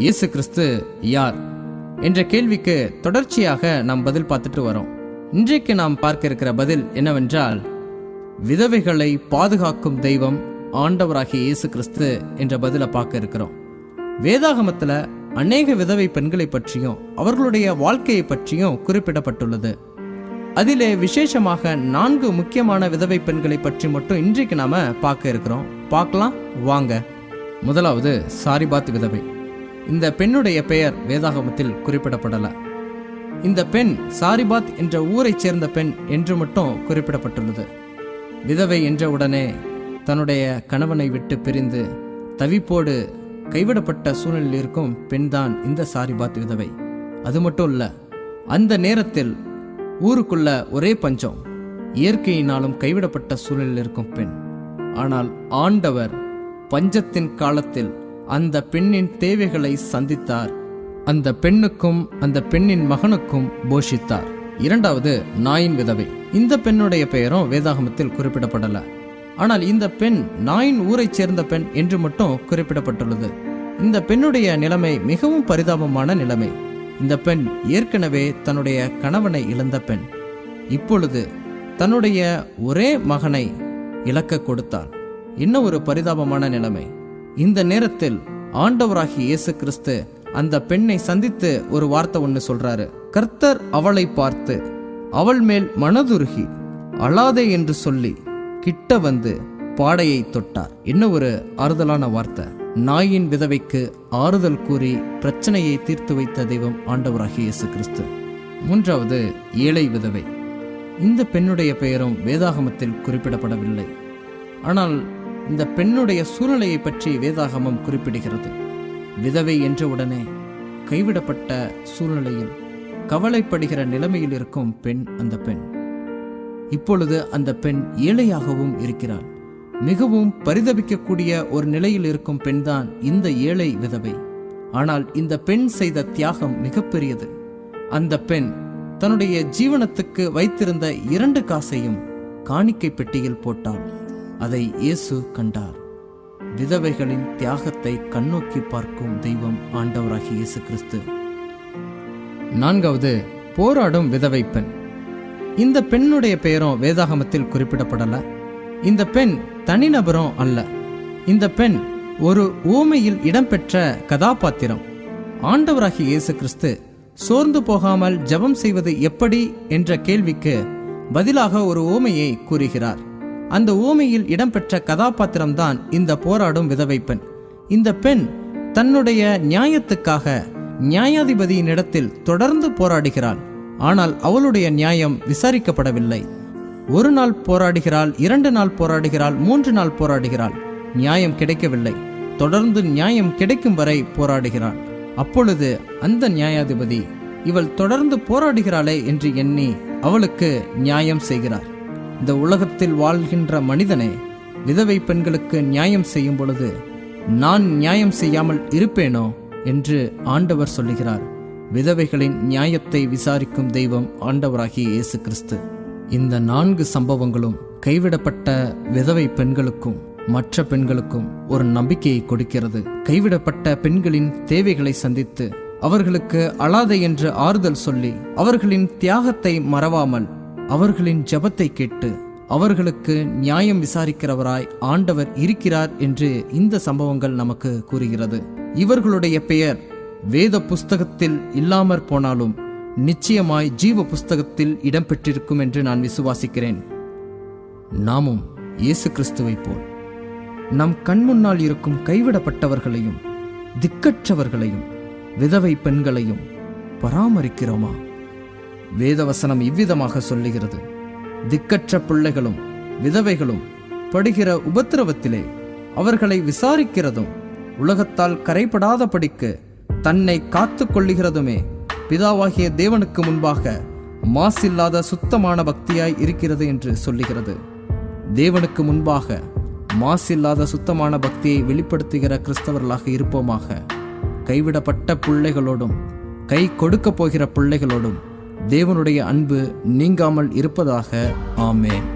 இயேசு கிறிஸ்து யார் என்ற கேள்விக்கு தொடர்ச்சியாக நாம் பதில் பார்த்துட்டு வரோம். இன்றைக்கு நாம் பார்க்க இருக்கிற பதில் என்னவென்றால், விதவைகளை பாதுகாக்கும் தெய்வம் ஆண்டவராகிய இயேசு கிறிஸ்து என்ற பதிலை பார்க்க இருக்கிறோம். வேதாகமத்துல அநேக விதவை பெண்களை பற்றியும் அவர்களுடைய வாழ்க்கையை பற்றியும் குறிப்பிடப்பட்டுள்ளது. அதிலே விசேஷமாக 4 முக்கியமான விதவை பெண்களை பற்றி மட்டும் இன்றைக்கு நாம பார்க்க இருக்கிறோம். பார்க்கலாம் வாங்க. முதலாவது சாரிபாத் விதவை. இந்த பெண்ணுடைய பெயர் வேதாகமத்தில் குறிப்பிடப்படல. இந்த பெண் சாரிபாத் என்ற ஊரைச் சேர்ந்த பெண் என்று மட்டும் குறிப்பிடப்பட்டுள்ளது. விதவை என்ற உடனே தன்னுடைய கணவனை விட்டு பிரிந்து தவிப்போடு கைவிடப்பட்ட சூழ்நிலையில் இருக்கும் பெண்தான் இந்த சாரிபாத் விதவை. அது மட்டும் இல்ல, அந்த நேரத்தில் ஊருக்குள்ள ஒரே பஞ்சம், இயற்கையினாலும் கைவிடப்பட்ட சூழலில் இருக்கும் பெண். ஆனால் ஆண்டவர் பஞ்சத்தின் காலத்தில் அந்த பெண்ணின் தேவைகளை சந்தித்தார். அந்த பெண்ணுக்கும் அந்த பெண்ணின் மகனுக்கும் போஷித்தார். இரண்டாவது நாயின் விதவை. இந்த பெண்ணுடைய பெயரும் வேதாகமத்தில் குறிப்பிடப்படல. ஆனால் இந்த பெண் நாயின் ஊரைச் சேர்ந்த பெண் என்று மட்டும் குறிப்பிடப்பட்டுள்ளது. இந்த பெண்ணுடைய நிலைமை மிகவும் பரிதாபமான நிலைமை. இந்த பெண் ஏற்கனவே தன்னுடைய கணவனை இழந்த பெண். இப்பொழுது தன்னுடைய ஒரே மகனை இழக்க கொடுத்தாள். இன்னும் ஒரு பரிதாபமான நிலைமை. இந்த நேரத்தில் ஆண்டவராகிய இயேசு கிறிஸ்து அந்த பெண்ணை சந்தித்து ஒரு வார்த்தை ஒன்று சொல்றாரு. கர்த்தர் அவளை பார்த்து அவள் மேல் மனதுருகி அழாதே என்று சொல்லி கிட்ட வந்து பாடையை தொட்டார். இன்னும் ஒரு ஆறுதலான வார்த்தை. நாயின் விதவைக்கு ஆறுதல் கூறி பிரச்சனையை தீர்த்து வைத்த தெய்வம் ஆண்டவராகிய இயேசு கிறிஸ்து. மூன்றாவது ஏழை விதவை. இந்த பெண்ணுடைய பெயரும் வேதாகமத்தில் குறிப்பிடப்படவில்லை. ஆனால் இந்த பெண்ணுடைய சூழ்நிலையை பற்றி வேதாகமம் குறிப்பிடுகிறது. விதவை என்ற உடனே கைவிடப்பட்ட சூழ்நிலையில் கவலைப்படுகிற நிலைமையில் இருக்கும் பெண் அந்த பெண். இப்பொழுது அந்த பெண் ஏழையாகவும் இருக்கிறாள். மிகவும் பரிதபிக்கக்கூடிய ஒரு நிலையில் இருக்கும் பெண்தான் இந்த ஏழை விதவை. ஆனால் இந்த பெண் செய்த தியாகம் மிகப்பெரியது. அந்த பெண் தன்னுடைய ஜீவனத்துக்கு வைத்திருந்த 2 காசையும் காணிக்கை பெட்டியில் போட்டாள். அதை இயேசு கண்டார். விதவைகளின் தியாகத்தை கண்ணோக்கி பார்க்கும் தெய்வம் ஆண்டவராகிய இயேசு கிறிஸ்து. நான்காவது போராடும் விதவை பெண். இந்த பெண்ணுடைய பெயரும் வேதாகமத்தில் குறிப்பிடப்படல. இந்த பெண் தனிநபரும் அல்ல. இந்த பெண் ஒரு ஊமையில் இடம்பெற்ற கதாபாத்திரம். ஆண்டவராகிய இயேசு கிறிஸ்து சோர்ந்து போகாமல் ஜெபம் செய்வது எப்படி என்ற கேள்விக்கு பதிலாக ஒரு ஊமையை கூறுகிறார். அந்த ஊமையில் இடம்பெற்ற கதாபாத்திரம்தான் இந்த போராடும் விதவை பெண். இந்த பெண் தன்னுடைய நியாயத்துக்காக நியாயாதிபதியின் இடத்தில் தொடர்ந்து போராடுகிறாள். ஆனால் அவளுடைய நியாயம் விசாரிக்கப்படவில்லை. 1 நாள் போராடுகிறாள், 2 நாள் போராடுகிறாள், 3 நாள் போராடுகிறாள். நியாயம் கிடைக்கவில்லை. தொடர்ந்து நியாயம் கிடைக்கும் வரை போராடுகிறாள். அப்பொழுது அந்த நியாயாதிபதி இவள் தொடர்ந்து போராடுகிறாளே என்று எண்ணி அவளுக்கு நியாயம் செய்கிறார். இந்த உலகத்தில் வாழ்கின்ற மனிதனே விதவை பெண்களுக்கு நியாயம் செய்யும் பொழுது நான் நியாயம் செய்யாமல் இருப்பேனோ என்று ஆண்டவர் சொல்லுகிறார். விதவைகளின் நியாயத்தை விசாரிக்கும் தெய்வம் ஆண்டவராகிய இயேசு கிறிஸ்து. இந்த 4 சம்பவங்களும் கைவிடப்பட்ட விதவை பெண்களுக்கும் மற்ற பெண்களுக்கும் ஒரு நம்பிக்கையை கொடுக்கிறது. கைவிடப்பட்ட பெண்களின் தேவைகளை சந்தித்து அவர்களுக்கு அழாதே என்று ஆறுதல் சொல்லி அவர்களின் தியாகத்தை மறவாமல் அவர்களின் ஜெபத்தை கேட்டு அவர்களுக்கு நியாயம் விசாரிக்கிறவராய் ஆண்டவர் இருக்கிறார் என்று இந்த சம்பவங்கள் நமக்கு கூறுகிறது. இவர்களுடைய பெயர் வேத புஸ்தகத்தில் இல்லாமற் போனாலும் நிச்சயமாய் ஜீவ புஸ்தகத்தில் இடம்பெற்றிருக்கும் என்று நான் விசுவாசிக்கிறேன். நாமும் இயேசு கிறிஸ்துவை போல் நம் கண்முன்னால் இருக்கும் கைவிடப்பட்டவர்களையும் திக்கற்றவர்களையும் விதவை பெண்களையும் பராமரிக்கிறோமா? வேதவசனம் இவ்விதமாக சொல்லுகிறது. திக்கற்ற பிள்ளைகளும் விதவைகளும் படுகிற உபத்திரவத்திலே அவர்களை விசாரிக்கிறதும் உலகத்தால் கரைபடாதபடிக்கு தன்னை காத்து கொள்ளுகிறதுமே பிதாவாகிய தேவனுக்கு முன்பாக மாசில்லாத சுத்தமான பக்தியாய் இருக்கிறது என்று சொல்லுகிறது. தேவனுக்கு முன்பாக மாசில்லாத சுத்தமான பக்தியை வெளிப்படுத்துகிற கிறிஸ்தவர்களாக இருப்போமாக. கைவிடப்பட்ட பிள்ளைகளோடும் கை கொடுக்க போகிற பிள்ளைகளோடும் தேவனுடைய அன்பு நீங்காமல் இருப்பதாக. ஆமென்.